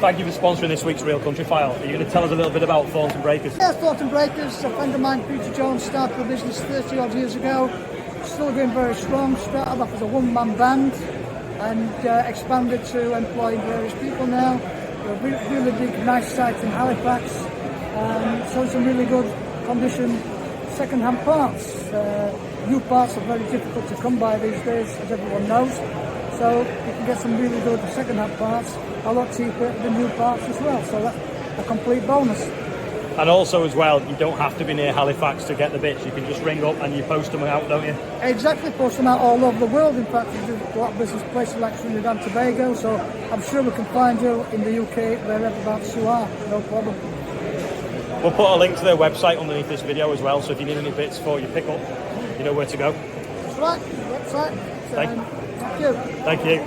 thank you for sponsoring this week's Real Country File. Are you going to tell us a little bit about Thornton Breakers? Yeah, Thornton Breakers, a friend of mine, Peter Jones, started the business 30 odd years ago. Still going very strong. Started off as a one-man band and expanded to employing various people now. We're a really big, nice site in Halifax. So it's in really good condition. Second-hand parts. New parts are very difficult to come by these days, as everyone knows. So you can get some really good second-hand parts, a lot cheaper than new parts as well. So that's a complete bonus. And also as well, you don't have to be near Halifax to get the bits. You can just ring up and you post them out, don't you? Exactly, post them out all over the world. In fact, we do a lot of business places like Trinidad and Tobago, so I'm sure we can find you in the UK, whereabouts you are, no problem. We'll put a link to their website underneath this video as well, so if you need any bits for your pickup, you know where to go. That's right, website. Thank you. Thank you.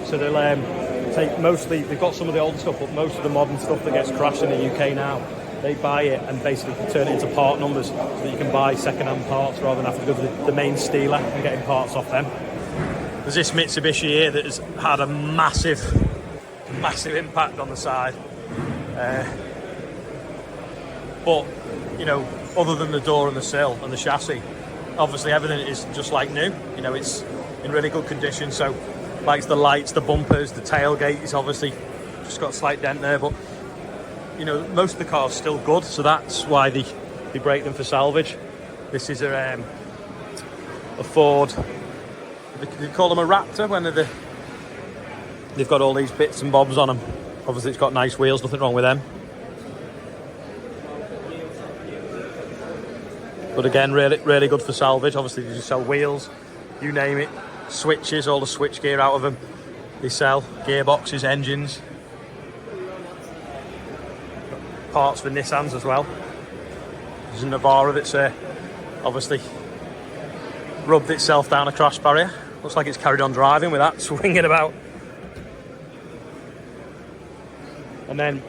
So they'll take mostly, they've got some of the older stuff, but most of the modern stuff that gets crashed in the UK now, they buy it and basically turn it into part numbers so that you can buy second-hand parts rather than have to go to the main stealer and getting parts off them. There's this Mitsubishi here that has had a massive impact on the side. But, you know, other than the door and the sill and the chassis, obviously everything is just like new. You know, it's in really good condition. So, like the lights, the bumpers, the tailgate is obviously just got a slight dent there. But, you know, most of the car's still good. So that's why they break them for salvage. This is a Ford. They call them a Raptor when they've got all these bits and bobs on them. Obviously, it's got nice wheels. Nothing wrong with them. But again, really good for salvage. Obviously, they sell wheels, you name it, switches, all the switch gear out of them. They sell gearboxes, engines, parts for Nissans as well. There's a Navara that's obviously rubbed itself down a crash barrier. Looks like it's carried on driving with that, swinging about. And then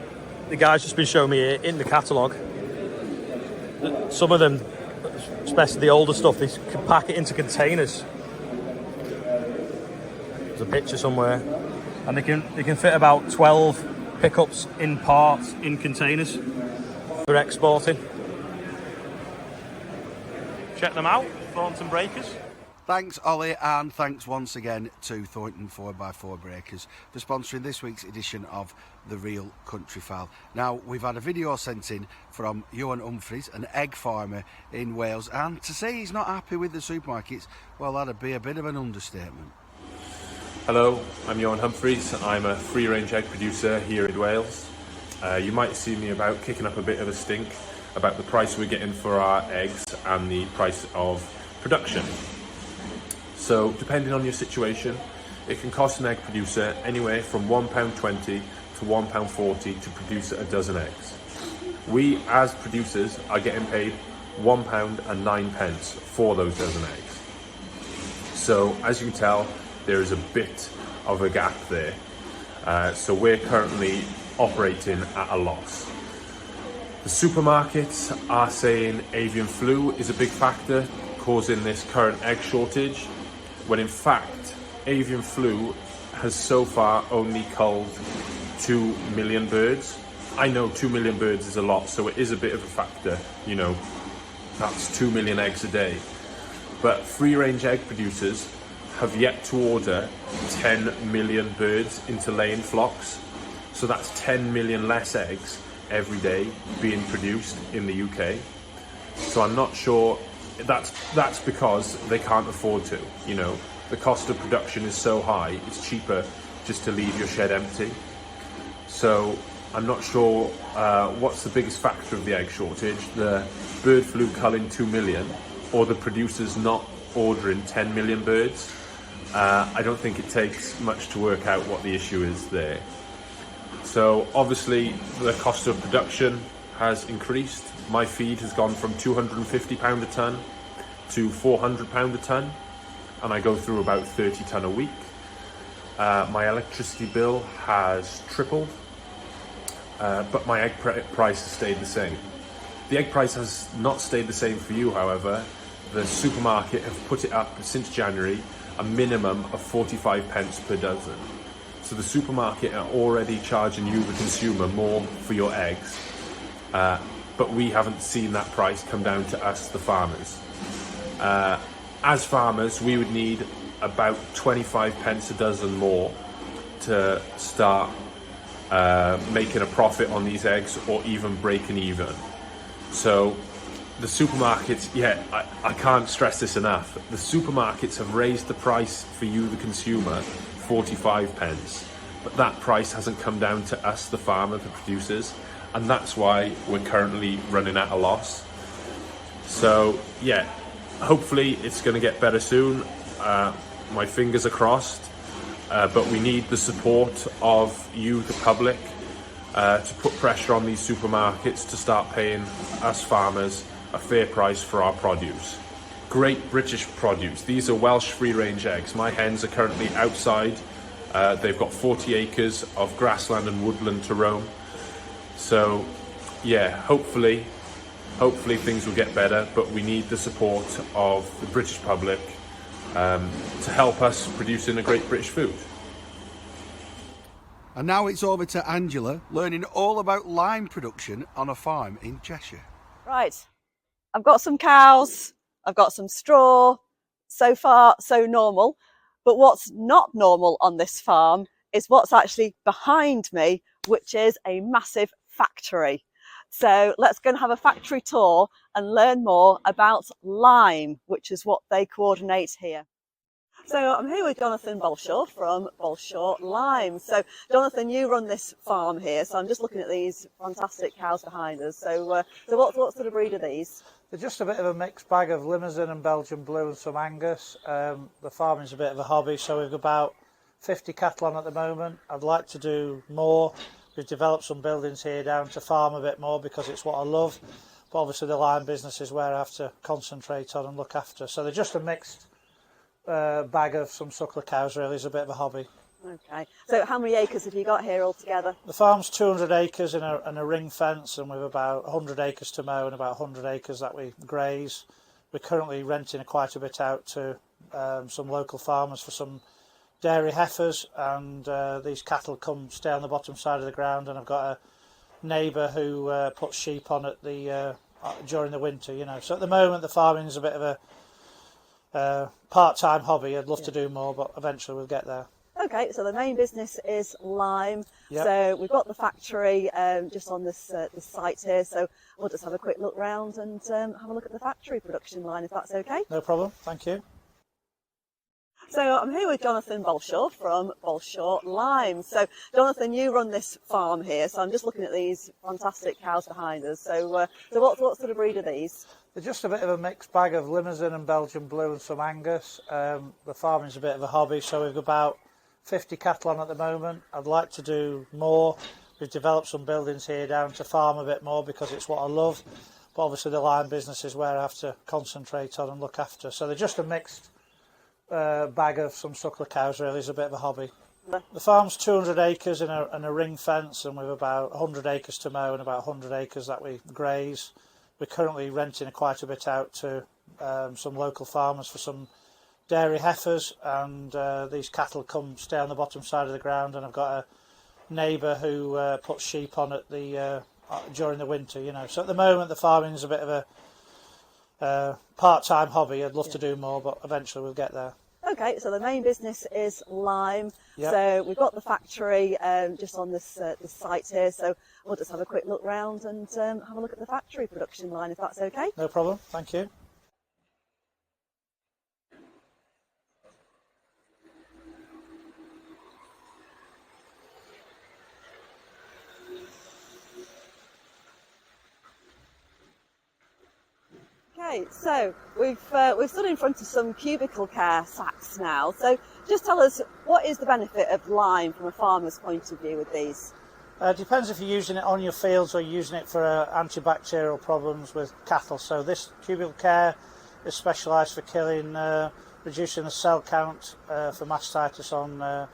the guy's just been showing me here in the catalogue that some of them, especially the older stuff, they can pack it into containers. There's a picture somewhere, and they can fit about 12 pickups in parts in containers for exporting. Check them out, Thornton Breakers. Thanks, Ollie, and thanks once again to Thornton 4x4 Breakers for sponsoring this week's edition of The Real Country File. Now, we've had a video sent in from Ioan Humphreys, an egg farmer in Wales, and to say he's not happy with the supermarkets, well, that'd be a bit of an understatement. Hello, I'm Ioan Humphreys. I'm a free-range egg producer here in Wales. You might see me about kicking up a bit of a stink about the price we're getting for our eggs and the price of production. So, depending on your situation, it can cost an egg producer anywhere from £1.20 to £1.40 to produce a dozen eggs. We, as producers, are getting paid £1.09 for those dozen eggs. So, as you can tell, there is a bit of a gap there. So we're currently operating at a loss. The supermarkets are saying avian flu is a big factor causing this current egg shortage, when in fact avian flu has so far only culled 2 million birds. I know 2 million birds is a lot, so it is a bit of a factor, you know, that's 2 million eggs a day. But free-range egg producers have yet to order 10 million birds into laying flocks, so that's 10 million less eggs every day being produced in the UK. So I'm not sure. That's because they can't afford to, you know. The cost of production is so high, it's cheaper just to leave your shed empty. So I'm not sure what's the biggest factor of the egg shortage, the bird flu culling 2 million or the producers not ordering 10 million birds. I don't think it takes much to work out what the issue is there. So obviously the cost of production has increased. My feed has gone from £250 a tonne to £400 a tonne, and I go through about 30 tonne a week. My electricity bill has tripled, but my egg price has stayed the same. The egg price has not stayed the same for you, however. The supermarket have put it up since January, a minimum of 45 pence per dozen. So the supermarket are already charging you, the consumer, more for your eggs, but we haven't seen that price come down to us, the farmers. As farmers, we would need about 25 pence a dozen more to start making a profit on these eggs, or even breaking even. So the supermarkets, I can't stress this enough, the supermarkets have raised the price for you, the consumer, 45 pence, but that price hasn't come down to us, the farmer, the producers, and that's why we're currently running at a loss. So yeah, hopefully it's going to get better soon. My fingers are crossed, but we need the support of you, the public, to put pressure on these supermarkets to start paying us farmers a fair price for our produce. Great British produce. These are Welsh free-range eggs. My hens are currently outside. They've got 40 acres of grassland and woodland to roam. So yeah, hopefully things will get better, but we need the support of the British public to help us producing a great British food. And now it's over to Angela, learning all about lime production on a farm in Cheshire. Right, I've got some cows, I've got some straw. So far, so normal. But what's not normal on this farm is what's actually behind me, which is a massive factory. So let's go and have a factory tour and learn more about lime, which is what they coordinate here. So I'm here with Jonathan Bolshaw from Bolshaw Lime. So Jonathan, you run this farm here. So I'm just looking at these fantastic cows behind us. So what sort of breed are these? They're just a bit of a mixed bag of Limousin and Belgian Blue and some Angus. The farming's a bit of a hobby, so we've got about 50 cattle on at the moment. I'd like to do more. We've developed some buildings here down to farm a bit more because it's what I love. But obviously the lime business is where I have to concentrate on and look after. So they're just a mixed bag of some suckler cows, really. It's a bit of a hobby. Okay, so how many acres have you got here altogether? The farm's 200 acres in a ring fence, and we've about 100 acres to mow and about 100 acres that we graze. We're currently renting quite a bit out to some local farmers for some dairy heifers, and these cattle come stay on the bottom side of the ground, and I've got a neighbour who puts sheep on at the during the winter, you know. So at the moment the farming is a bit of a part-time hobby. I'd love to do more, but eventually we'll get there. Okay, so the main business is lime. Yep. So we've got the factory just on this site here. So we'll just have a quick look round and have a look at the factory production line, if that's okay. No problem, thank you. So I'm here with Jonathan Bolshaw from Bolshaw Lime. So Jonathan, you run this farm here. So I'm just looking at these fantastic cows behind us. So what sort of breed are these? They're just a bit of a mixed bag of Limousin and Belgian Blue and some Angus. The farming's a bit of a hobby, so we've got about 50 cattle on at the moment. I'd like to do more. We've developed some buildings here down to farm a bit more because it's what I love. But obviously the lime business is where I have to concentrate on and look after. So they're just a mixed bag of some suckler cows, really. It's a bit of a hobby. The farm's 200 acres in a ring fence, and we've about 100 acres to mow and about 100 acres that we graze. We're currently renting quite a bit out to some local farmers for some dairy heifers, and these cattle come stay on the bottom side of the ground, and I've got a neighbour who puts sheep on at the during the winter, you know. So at the moment the farming's a bit of a part-time hobby. I'd love to do more, but eventually we'll get there. Okay, so the main business is lime. Yep. So we've got the factory just on this site here. So we'll just have a quick look round and have a look at the factory production line, if that's okay. No problem, thank you. Okay, so we've stood in front of some Cubicle Care sacks now. So just tell us, what is the benefit of lime from a farmer's point of view with these? Depends if you're using it on your fields or using it for antibacterial problems with cattle. So this Cubicle Care is specialised for killing, reducing the cell count for mastitis on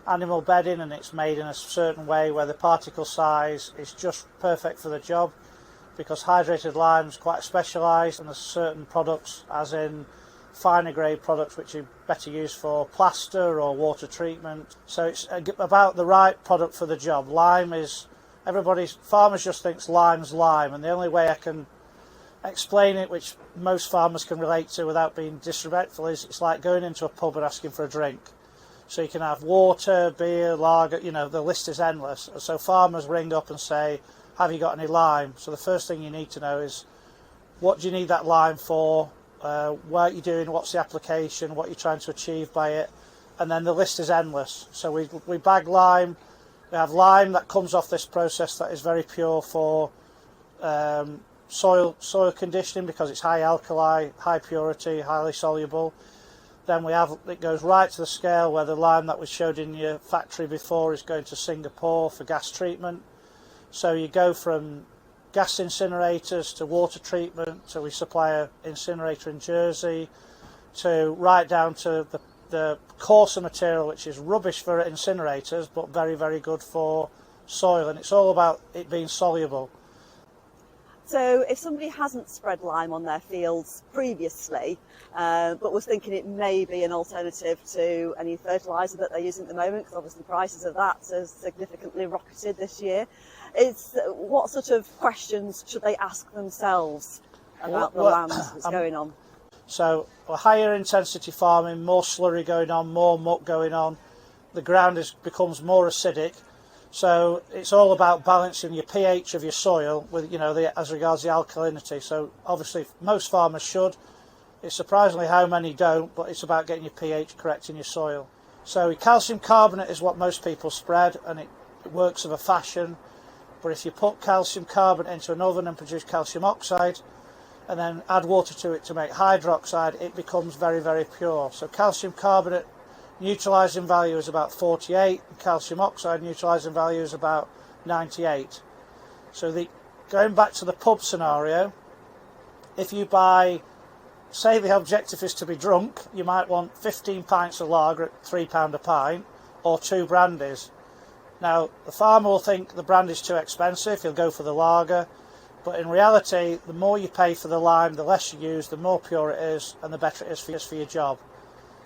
animal bedding, and it's made in a certain way where the particle size is just perfect for the job, because hydrated lime is quite specialised, and there's certain products, as in finer grade products which are better used for plaster or water treatment. So it's about the right product for the job. Lime is, farmers just thinks lime's lime, and the only way I can explain it, which most farmers can relate to without being disrespectful, is it's like going into a pub and asking for a drink. So you can have water, beer, lager, you know, the list is endless. So farmers ring up and say, have you got any lime? So the first thing you need to know is, what do you need that lime for? What are you doing? What's the application? What are you trying to achieve by it? And then the list is endless. So we bag lime. We have lime that comes off this process that is very pure for soil conditioning, because it's high alkali, high purity, highly soluble. Then it goes right to the scale where the lime that was showed in your factory before is going to Singapore for gas treatment. So you go from gas incinerators to water treatment, so we supply an incinerator in Jersey, to right down to the coarser material, which is rubbish for incinerators but very, very good for soil, and it's all about it being soluble. So if somebody hasn't spread lime on their fields previously, but was thinking it may be an alternative to any fertiliser that they're using at the moment, because obviously the prices of that has significantly rocketed this year, what sort of questions should they ask themselves about the land that's going on? So higher intensity farming, more slurry going on, more muck going on, the ground becomes more acidic. So it's all about balancing your pH of your soil with, you know, as regards the alkalinity. So obviously most farmers should. It's surprisingly how many don't, but it's about getting your pH correct in your soil. So calcium carbonate is what most people spread, and it works of a fashion. But if you put calcium carbonate into an oven and produce calcium oxide, and then add water to it to make hydroxide, it becomes very, very pure. So calcium carbonate neutralising value is about 48, and calcium oxide neutralising value is about 98. So going back to the pub scenario, if you buy, say the objective is to be drunk, you might want 15 pints of lager at £3 a pint, or 2 brandies. Now the farmer will think the brandy's too expensive, he'll go for the lager, but in reality the more you pay for the lime, the less you use, the more pure it is, and the better it is for your job.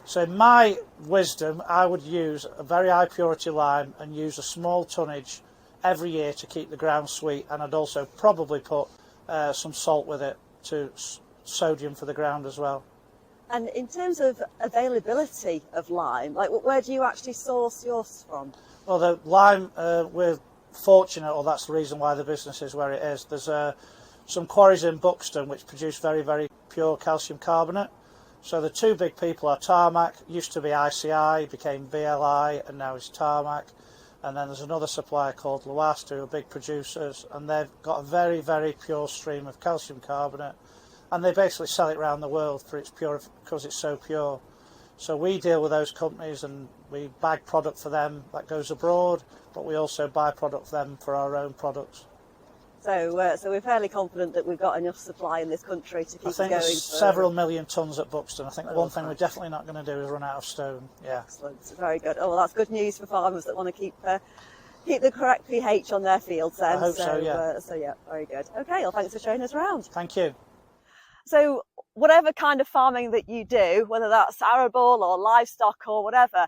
So in my wisdom, I would use a very high purity lime and use a small tonnage every year to keep the ground sweet, and I'd also probably put some salt with it, to sodium for the ground as well. And in terms of availability of lime, like where do you actually source yours from? Well, the lime, we're fortunate, or that's the reason why the business is where it is. There's some quarries in Buxton which produce very, very pure calcium carbonate. So the two big people are Tarmac, used to be ICI, became BLI, and now is Tarmac. And then there's another supplier called Lewast, who are big producers, and they've got a very, very pure stream of calcium carbonate. And they basically sell it around the world for its pure, because it's so pure. So we deal with those companies and we bag product for them that goes abroad, but we also buy product for them for our own products. So we're fairly confident that we've got enough supply in this country to keep I think it going. there's several million tonnes at Buxton. I think the one thing we're definitely not going to do is run out of stone. Yeah. Excellent. Very good. Oh, well, that's good news for farmers that want to keep the correct pH on their fields then. I hope so, yeah. So yeah, very good. Okay, well, thanks for showing us around. Thank you. So whatever kind of farming that you do, whether that's arable or livestock or whatever,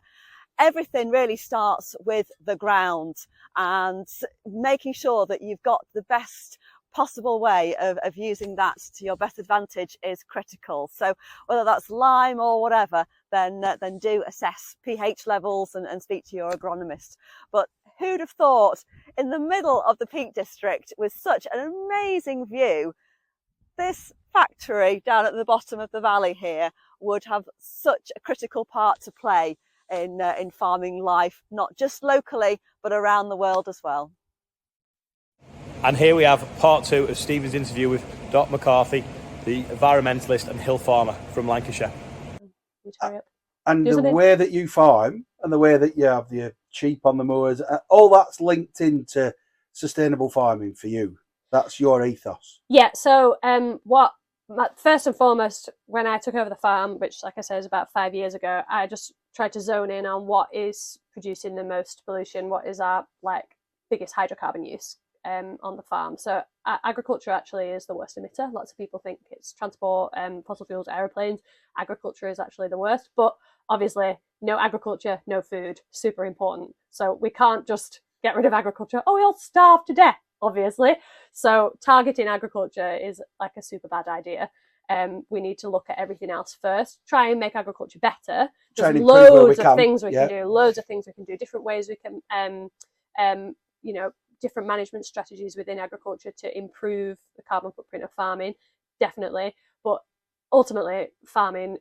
everything really starts with the ground, and making sure that you've got the best possible way of using that to your best advantage is critical. So whether that's lime or whatever, then do assess pH levels and speak to your agronomist. But who'd have thought, in the middle of the Peak District with such an amazing view, this factory down at the bottom of the valley here would have such a critical part to play in farming life, not just locally, but around the world as well. And here we have part 2 of Stephen's interview with Doc McCarthy, the environmentalist and hill farmer from Lancashire. And the way that you farm and the way that you have your sheep on the moors, all that's linked into sustainable farming for you. That's your ethos. Yeah, so first and foremost, when I took over the farm, which like I said is about 5 years ago, I just tried to zone in on what is producing the most pollution, what is our biggest hydrocarbon use. on the farm. So agriculture actually is the worst emitter. Lots of people think it's transport, fossil fuels, aeroplanes. Agriculture is actually the worst, but obviously no agriculture, no food, super important. So we can't just get rid of agriculture. Oh, we'll starve to death, obviously. So targeting agriculture is like a super bad idea. We need to look at everything else first, try and make agriculture better. There's loads of things we can do, loads of things we can do, different ways we can, you know, different management strategies within agriculture to improve the carbon footprint of farming, definitely. But ultimately, farming,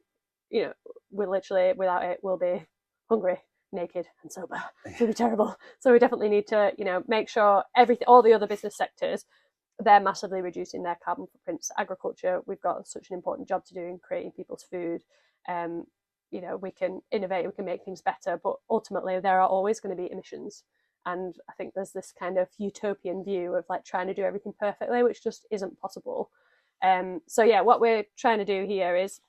you know, we literally, without it, we'll be hungry, naked and sober. It'll be terrible. So we definitely need to, you know, make sure all the other business sectors, they're massively reducing their carbon footprints. Agriculture, we've got such an important job to do in creating people's food. You know, we can innovate, we can make things better, but ultimately there are always going to be emissions. And I think there's this kind of utopian view of like trying to do everything perfectly, which just isn't possible. So yeah, what we're trying to do here is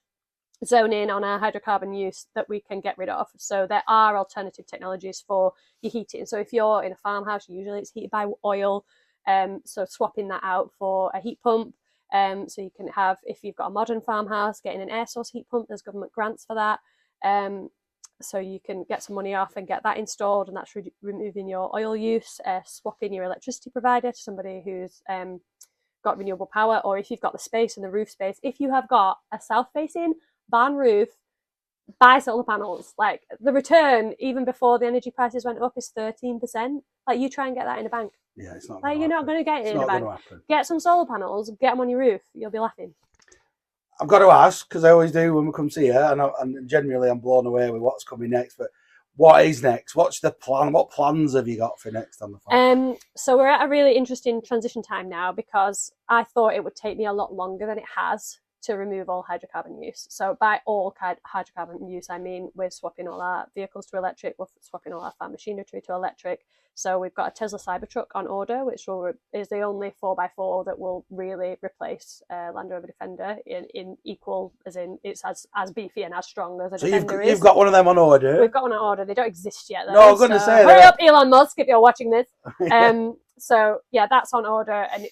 zone in on our hydrocarbon use that we can get rid of. So there are alternative technologies for your heating. So if you're in a farmhouse, usually it's heated by oil. So swapping that out for a heat pump. So you can have, if you've got a modern farmhouse, getting an air source heat pump, there's government grants for that. So you can get some money off and get that installed, and that's removing your oil use, swapping your electricity provider to somebody who's got renewable power, or if you've got the space and the roof space, if you have got a south-facing barn roof, buy solar panels. Like the return, even before the energy prices went up, is 13%. Like you try and get that in a bank. Yeah, it's not. Like you're not going to get it in a bank. Happen. Get some solar panels, get them on your roof. You'll be laughing. I've got to ask, because I always do when we come to here, and generally I'm blown away with what's coming next. But what is next? What's the plan? What plans have you got for next on the farm? So we're at a really interesting transition time now, because I thought it would take me a lot longer than it has to remove all hydrocarbon use. So by all hydrocarbon use, I mean we're swapping all our vehicles to electric, we're swapping all our farm machinery to electric. So we've got a Tesla Cybertruck on order, which is the only 4x4 that will really replace Land Rover Defender in equal, as in it's as beefy and as strong as a Defender is. You've got one of them on order? We've got one on order. They don't exist yet, though. No, I'm going to say hurry up, Elon Musk, if you're watching this. So yeah, that's on order, and it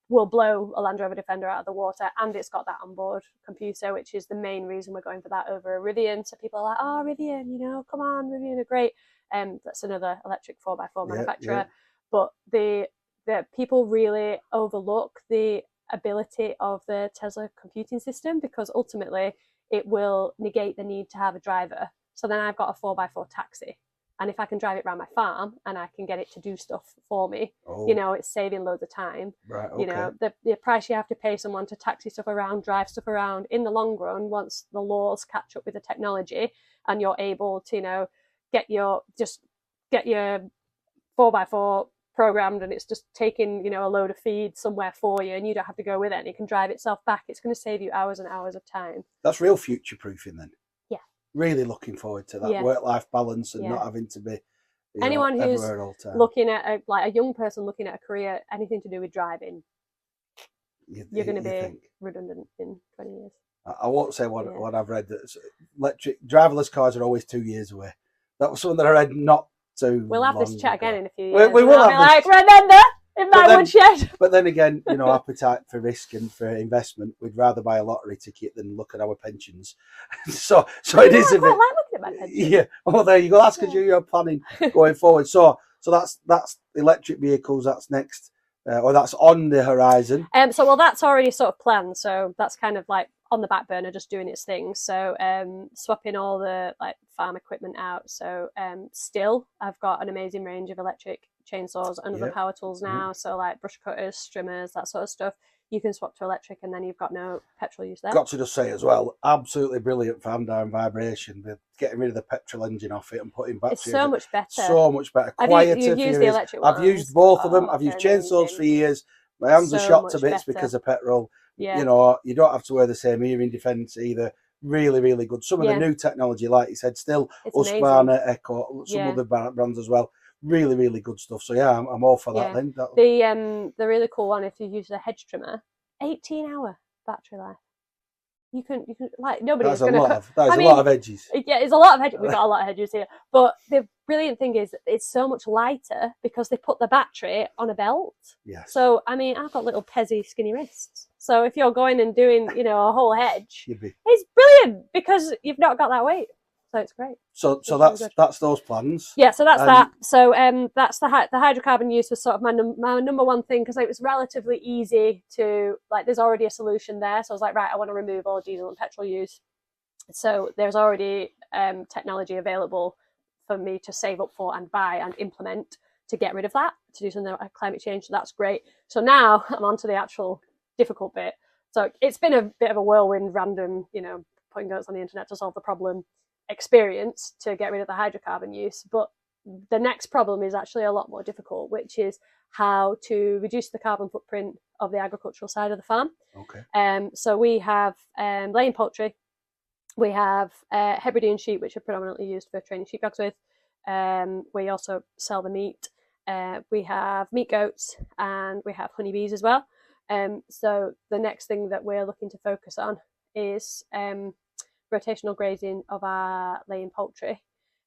will blow a Land Rover Defender out of the water, and it's got that onboard computer, which is the main reason we're going for that over a Rivian. So people are like, oh, Rivian, you know, come on, Rivian are great. That's another electric 4x4 manufacturer. Yeah. But the people really overlook the ability of the Tesla computing system, because ultimately it will negate the need to have a driver. So then I've got a 4x4 taxi. And if I can drive it around my farm and I can get it to do stuff for me, you know, it's saving loads of time. Right, okay. You know, the price you have to pay someone to taxi stuff around, drive stuff around, in the long run, once the laws catch up with the technology and you're able to, you know, get your 4x4 programmed, and it's just taking, you know, a load of feed somewhere for you, and you don't have to go with it, and it can drive itself back. It's going to save you hours and hours of time. That's real future proofing then. Yeah. Really looking forward to that work-life balance and not having to be anyone who's looking at a young person looking at a career, anything to do with driving, you're going to be redundant in 20 years. I won't say what I've read, that electric driverless cars are always 2 years away. That was something that I read not too We'll have long this chat ago. again in a few years. We will have this. Remember, in my woodshed. But then again, you know, appetite for risk and for investment, we'd rather buy a lottery ticket than look at our pensions. so it is a bit. I like looking at my pensions. Yeah. Oh, there you go. That's because you're planning going forward. So that's electric vehicles. That's next, or that's on the horizon. So that's already sort of planned. So that's kind of like on the back burner, just doing its thing. So swapping all the like farm equipment out. So still I've got an amazing range of electric chainsaws and other power tools now. So like brush cutters, trimmers, that sort of stuff, you can swap to electric, and then you've got no petrol use there. Got to just say as well, absolutely brilliant for hand down vibration. With getting rid of the petrol engine off it and putting batteries. It's so much better. So much better. Quieter. You've used the electric ones? I've used both of them. I've used chainsaws for years. My hands are shot to bits because of petrol. Yeah. You know, you don't have to wear the same hearing defence either. Really, really good. Some of the new technology, like you said, still Husqvarna, Echo, some other brands as well. Really, really good stuff. So yeah, I'm all for that then. The really cool one, if you use a hedge trimmer, 18-hour battery life. you can like nobody That's is going to. that is a lot of edges. Yeah, it's a lot of hedges. We've got a lot of hedges here, but the brilliant thing is it's so much lighter because they put the battery on a belt. Yes. So I mean, I've got little pezzy skinny wrists. So if you're going and doing, you know, a whole hedge, it's brilliant because you've not got that weight. So it's great. So that's those plans. Yeah, so that's that. So that's the hydrocarbon use was sort of my number one thing because it was relatively easy to, like, there's already a solution there. So I was like, right, I want to remove all diesel and petrol use. So there's already technology available for me to save up for and buy and implement to get rid of that, to do something like climate change. So that's great. So now I'm on to the actual difficult bit. So it's been a bit of a whirlwind, random, you know, putting notes on the internet to solve the problem experience to get rid of the hydrocarbon use. But the next problem is actually a lot more difficult, which is how to reduce the carbon footprint of the agricultural side of the farm. Okay. So we have laying poultry, we have Hebridean sheep, which are predominantly used for training sheepdogs with. We also sell the meat. We have meat goats and we have honeybees as well. So the next thing that we're looking to focus on is rotational grazing of our laying poultry.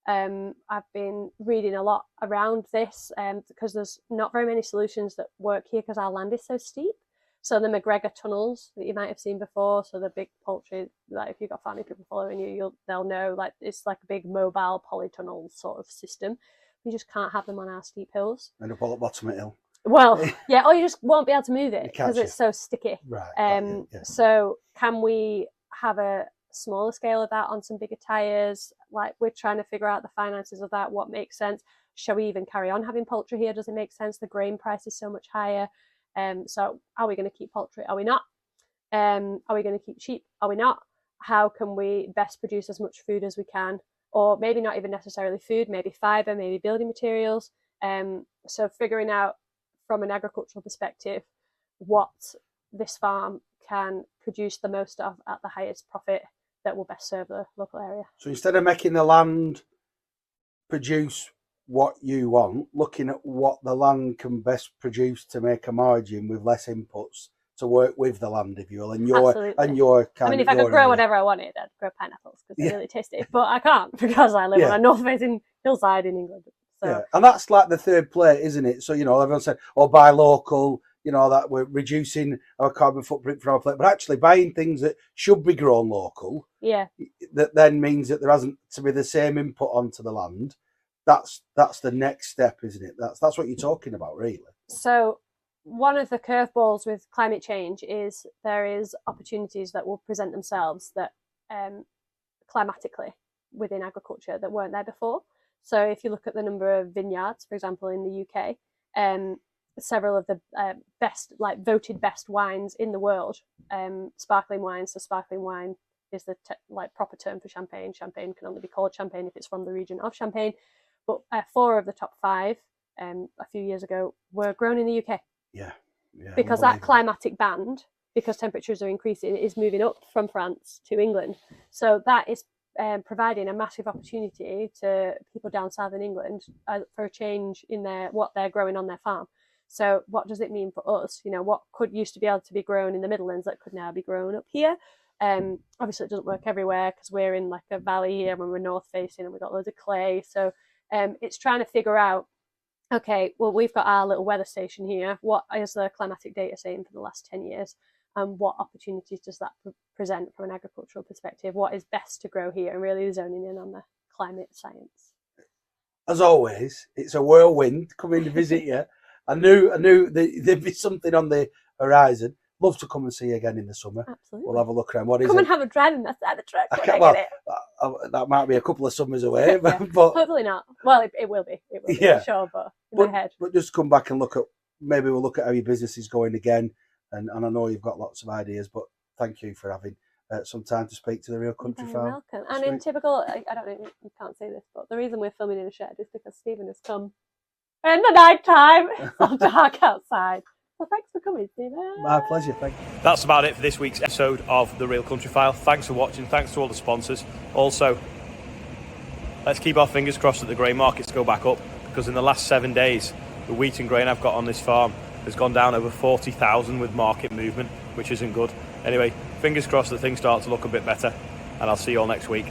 I've been reading a lot around this because there's not very many solutions that work here because our land is so steep. So the McGregor tunnels that you might have seen before, so the big poultry, like if you've got farming people following you, they'll know, like it's like a big mobile polytunnel sort of system. We just can't have them on our steep hills. And up at the bottom of the hill. Well, yeah, or you just won't be able to move it because it's so sticky. Right. Yeah. So can we have a smaller scale of that on some bigger tyres? Like, we're trying to figure out the finances of that, what makes sense. Shall we even carry on having poultry here? Does it make sense? The grain price is so much higher. So are we going to keep poultry? Are we not? Are we going to keep sheep? Are we not? How can we best produce as much food as we can? Or maybe not even necessarily food, maybe fibre, maybe building materials. So figuring out from an agricultural perspective what this farm can produce the most of at the highest profit that will best serve the local area. So instead of making the land produce what you want, looking at what the land can best produce to make a margin with less inputs to work with the land, if you will, and your kind. I mean, if I could grow whatever I wanted, I'd grow pineapples because they're really tasty. But I can't because I live on a north-facing hillside in England. So. Yeah, and that's like the third plate, isn't it? So, you know, everyone said, "Oh, buy local." You know, that we're reducing our carbon footprint from our plate, but actually buying things that should be grown local. Yeah. That then means that there hasn't to be the same input onto the land. That's the next step, isn't it? That's what you're talking about, really. So one of the curveballs with climate change is there is opportunities that will present themselves that climatically within agriculture that weren't there before. So if you look at the number of vineyards, for example, in the UK, several of the voted best wines in the world, sparkling wines. So sparkling wine is the proper term for champagne. Champagne can only be called champagne if it's from the region of Champagne. But 4 of the top 5 a few years ago were grown in the UK. Yeah. Because that climatic band, because temperatures are increasing, is moving up from France to England. So that is providing a massive opportunity to people down south in England for a change in what they're growing on their farm. So what does it mean for us? You know, what could used to be able to be grown in the Midlands that could now be grown up here? Obviously, it doesn't work everywhere because we're in like a valley here when we're north facing and we've got loads of clay. So it's trying to figure out, okay, well, we've got our little weather station here. What is the climatic data saying for the last 10 years? And what opportunities does that present from an agricultural perspective? What is best to grow here? And really zoning in on the climate science. As always, it's a whirlwind coming to visit you. I knew there'd be something on the horizon. Love to come and see you again in the summer. Absolutely. We'll have a look around. What is come it? and have a drive in the truck. That might be a couple of summers away, yeah. but hopefully not. Well, it will be. It will be for sure, but in my head. But just come back and maybe we'll look at how your business is going again. And I know you've got lots of ideas, but thank you for having some time to speak to the Real Country Farm. You're welcome. And in typical, I don't know, you can't see this, but the reason we're filming in a shed is because Stephen has come in the night time. It's all dark outside. So thanks for coming, Stephen. My pleasure. Thank you. That's about it for this week's episode of The Real Country File. Thanks for watching. Thanks to all the sponsors. Also, let's keep our fingers crossed that the grain markets go back up, because in the last 7 days, the wheat and grain I've got on this farm has gone down over 40,000 with market movement, which isn't good. Anyway, fingers crossed that things start to look a bit better, and I'll see you all next week.